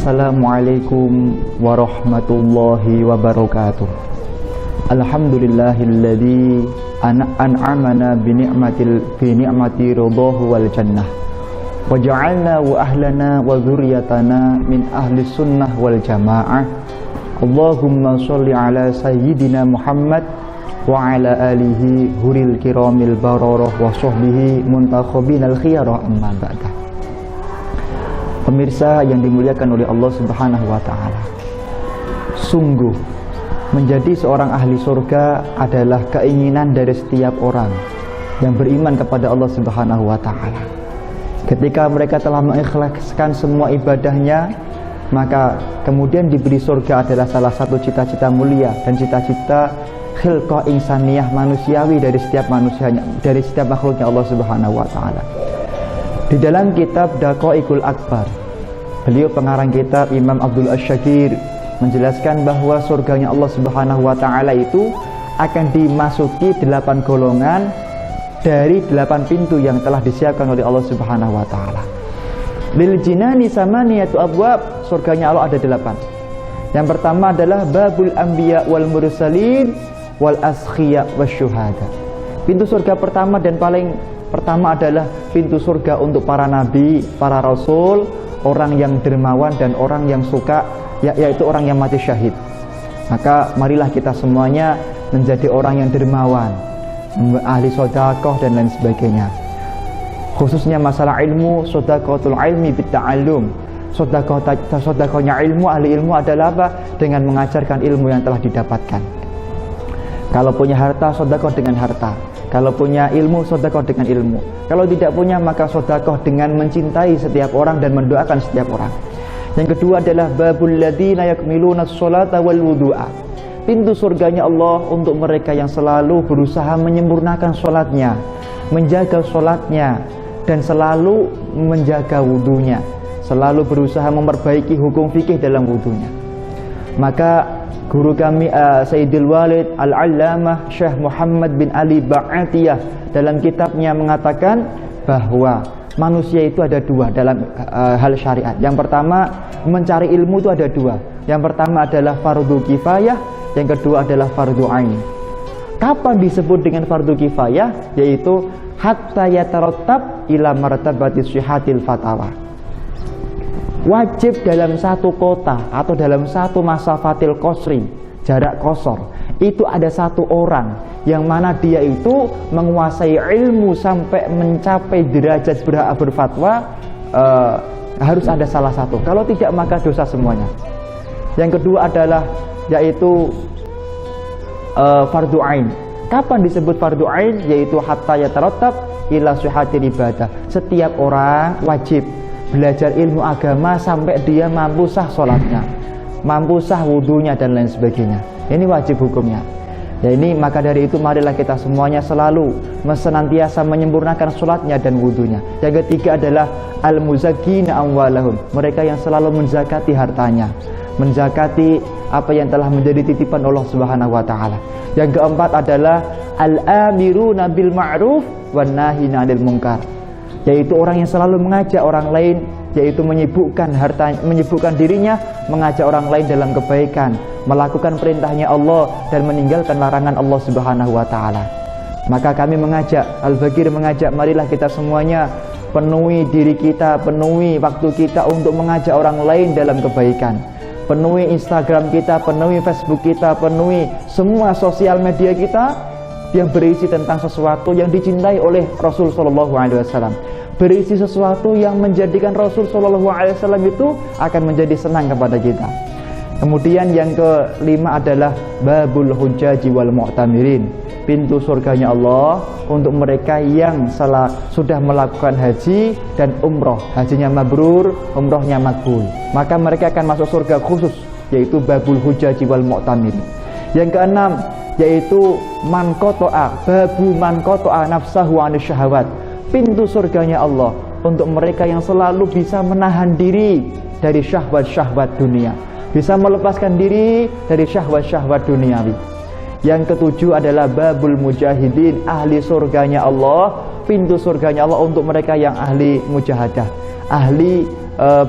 Assalamualaikum warahmatullahi wabarakatuh. Alhamdulillahilladzi an'amana bi ni'mati ridhahu wal jannah wa ja'alna wa ahlana wa dzurriyyatana min ahli sunnah wal jamaah. Allahumma sholli ala sayyidina Muhammad wa ala alihi huril kiramil bararah wa sahbihi muntakhabinal khiyarah amma ba'da. Pemirsa yang dimuliakan oleh Allah Subhanahu wa taala, sungguh menjadi seorang ahli surga adalah keinginan dari setiap orang yang beriman kepada Allah Subhanahu wa taala. Ketika mereka telah mengikhlaskan semua ibadahnya, maka kemudian diberi surga adalah salah satu cita-cita mulia dan cita-cita khilqah insaniyah manusiawi dari setiap manusianya, dari setiap makhluknya Allah Subhanahu wa taala. Di dalam kitab Daqaiqul Akbar, beliau pengarang kitab Imam Abdul Asyakir menjelaskan bahwa surganya Allah Subhanahu wa taala itu akan dimasuki 8 golongan dari 8 pintu yang telah disiapkan oleh Allah Subhanahu wa taala. Lil jinani samaniyatu abwab, surganya Allah ada 8. Yang pertama adalah babul anbiya wal mursalin wal askhiya wasyuhada. Pintu surga pertama dan paling pertama adalah pintu surga untuk para nabi, para rasul, orang yang dermawan dan orang yang suka, yaitu orang yang mati syahid. Maka marilah kita semuanya menjadi orang yang dermawan, ahli sedekah dan lain sebagainya. Khususnya masalah ilmu, sedekahul ilmi bitta'allum. Sedekahnya ilmu, ahli ilmu adalah apa? Dengan mengajarkan ilmu yang telah didapatkan. Kalau punya harta, sedekah dengan harta. Kalau punya ilmu, sedekah dengan ilmu. Kalau tidak punya, maka sedekah dengan mencintai setiap orang dan mendoakan setiap orang. Yang kedua adalah babul ladzina yakmiluna sholata wal wudu'a. Pintu surganya Allah untuk mereka yang selalu berusaha menyempurnakan sholatnya, menjaga sholatnya, dan selalu menjaga wudunya, selalu berusaha memperbaiki hukum fikih dalam wudunya. Maka guru kami Sayyidul Walid Al-Allamah Syekh Muhammad bin Ali Ba'atiyah dalam kitabnya mengatakan bahwa manusia itu ada 2 dalam hal syariat. Yang pertama, mencari ilmu itu ada 2. Yang pertama adalah fardu kifayah, yang kedua adalah fardu ain. Kapan disebut dengan fardu kifayah? Yaitu hatta yatarattab ila martabati sihhatil fatawa. Wajib dalam satu kota atau dalam satu masafatil qasri, jarak qasar, itu ada satu orang yang mana dia itu menguasai ilmu sampai mencapai derajat berhak berfatwa. Harus ada salah satu, kalau tidak maka dosa semuanya. Yang kedua adalah yaitu fardu ain. Kapan disebut fardu ain? Yaitu hatta yatarattab ila sihhatil ibadah. Setiap orang wajib belajar ilmu agama sampai dia mampu sah sholatnya, mampu sah wudunya dan lain sebagainya. Ini wajib hukumnya. Ya ini, maka dari itu marilah kita semuanya selalu senantiasa menyempurnakan sholatnya dan wudunya. Yang ketiga adalah al-muzakkina amwalahum, mereka yang selalu menzakati hartanya, menzakati apa yang telah menjadi titipan Allah Subhanahu wa taala. Yang keempat adalah al-amiruna bil ma'ruf wan nahina 'anil munkar, yaitu orang yang selalu mengajak orang lain, yaitu menyibukkan harta, menyibukkan dirinya mengajak orang lain dalam kebaikan, melakukan perintahnya Allah dan meninggalkan larangan Allah Subhanahu wa taala. Maka kami mengajak, Al-Bagir mengajak, marilah kita semuanya penuhi diri kita, penuhi waktu kita untuk mengajak orang lain dalam kebaikan. Penuhi Instagram kita, penuhi Facebook kita, penuhi semua sosial media kita yang berisi tentang sesuatu yang dicintai oleh Rasul sallallahu alaihi wasallam. Berisi sesuatu yang menjadikan Rasul sallallahu alaihi wasallam itu akan menjadi senang kepada kita. Kemudian yang kelima adalah babul hujjaji wal mu'tamirin. Pintu surganya Allah untuk mereka yang sudah melakukan haji dan umroh. Hajinya mabrur, umrohnya makbul. Maka mereka akan masuk surga khusus, yaitu babul hujjaji wal mu'tamirin. Yang keenam yaitu man qata'a, babu man qata'a nafsahu 'anil syahawat. Pintu surganya Allah untuk mereka yang selalu bisa menahan diri dari syahwat-syahwat dunia, bisa melepaskan diri dari syahwat-syahwat duniawi. Yang ketujuh adalah babul mujahidin, ahli surganya Allah, pintu surganya Allah untuk mereka yang ahli mujahadah, ahli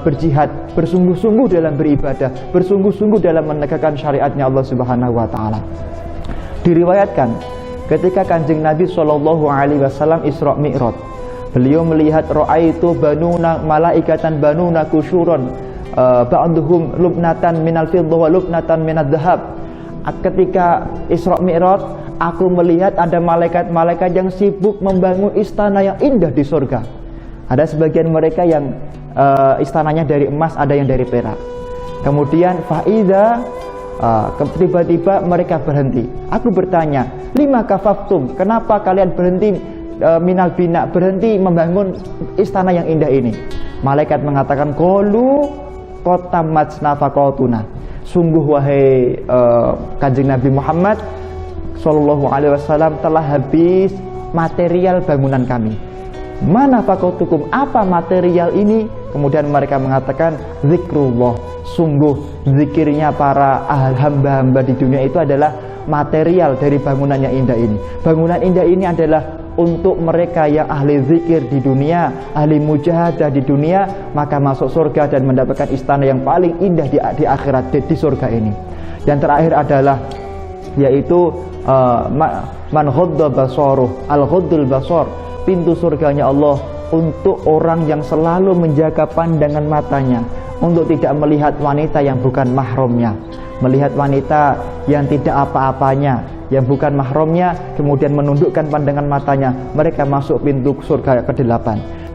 berjihad, bersungguh-sungguh dalam beribadah, bersungguh-sungguh dalam menegakkan syariatnya Allah Subhanahu wa taala. Diriwayatkan ketika Kanjeng Nabi sallallahu alaihi wasallam Isra Mi'raj, beliau melihat ra'aitu banuna malaikatan banuna kusyuron ba'duhum lubnatan minal fiddah wa lubnatan minadz dzahab. Ketika Isra Mi'raj, aku melihat ada malaikat-malaikat yang sibuk membangun istana yang indah di surga. Ada sebagian mereka yang istananya dari emas, ada yang dari perak. Kemudian faiza, tiba-tiba mereka berhenti. Aku bertanya, lima kafaftum, kenapa kalian berhenti minal bina, berhenti membangun istana yang indah ini? Malaikat mengatakan, qalu qad tammat nafaqatuna. Sungguh wahai Kanjeng Nabi Muhammad sallallahu alaihi wasallam, telah habis material bangunan kami. Mana fakotukum, apa material ini? Kemudian mereka mengatakan, zikrullah, sungguh zikirnya para hamba-hamba di dunia itu adalah material dari bangunan yang indah ini. Bangunan indah ini adalah untuk mereka yang ahli zikir di dunia, ahli mujahadah di dunia, maka masuk surga dan mendapatkan istana yang paling indah di akhirat, di surga ini. Dan terakhir adalah yaitu man ghadda basaruh, al-ghaddul basar, pintu surganya Allah untuk orang yang selalu menjaga pandangan matanya untuk tidak melihat wanita yang bukan mahramnya, melihat wanita yang tidak apa-apanya, yang bukan mahramnya, kemudian menundukkan pandangan matanya, mereka masuk pintu surga ke-8.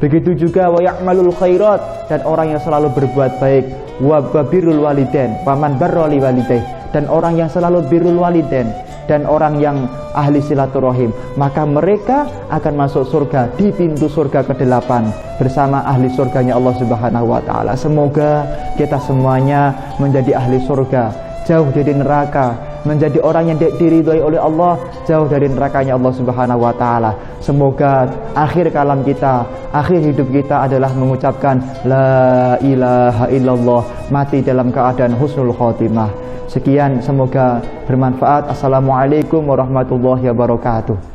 Begitu juga wa ya'malul khairat, dan orang yang selalu berbuat baik, wa birrul walidain, wa man barra li walidayh, dan orang yang selalu birrul walidain, dan orang yang ahli silaturahim, maka mereka akan masuk surga di pintu surga ke-8 bersama ahli surganya Allah Subhanahu wa taala. Semoga kita semuanya menjadi ahli surga, jauh dari neraka, menjadi orang yang diridhai oleh Allah, jauh dari nerakanya Allah Subhanahu wa taala. Semoga akhir kalam kita, akhir hidup kita adalah mengucapkan la ilaha illallah, mati dalam keadaan husnul khotimah. Sekian, semoga bermanfaat. Assalamualaikum warahmatullahi wabarakatuh.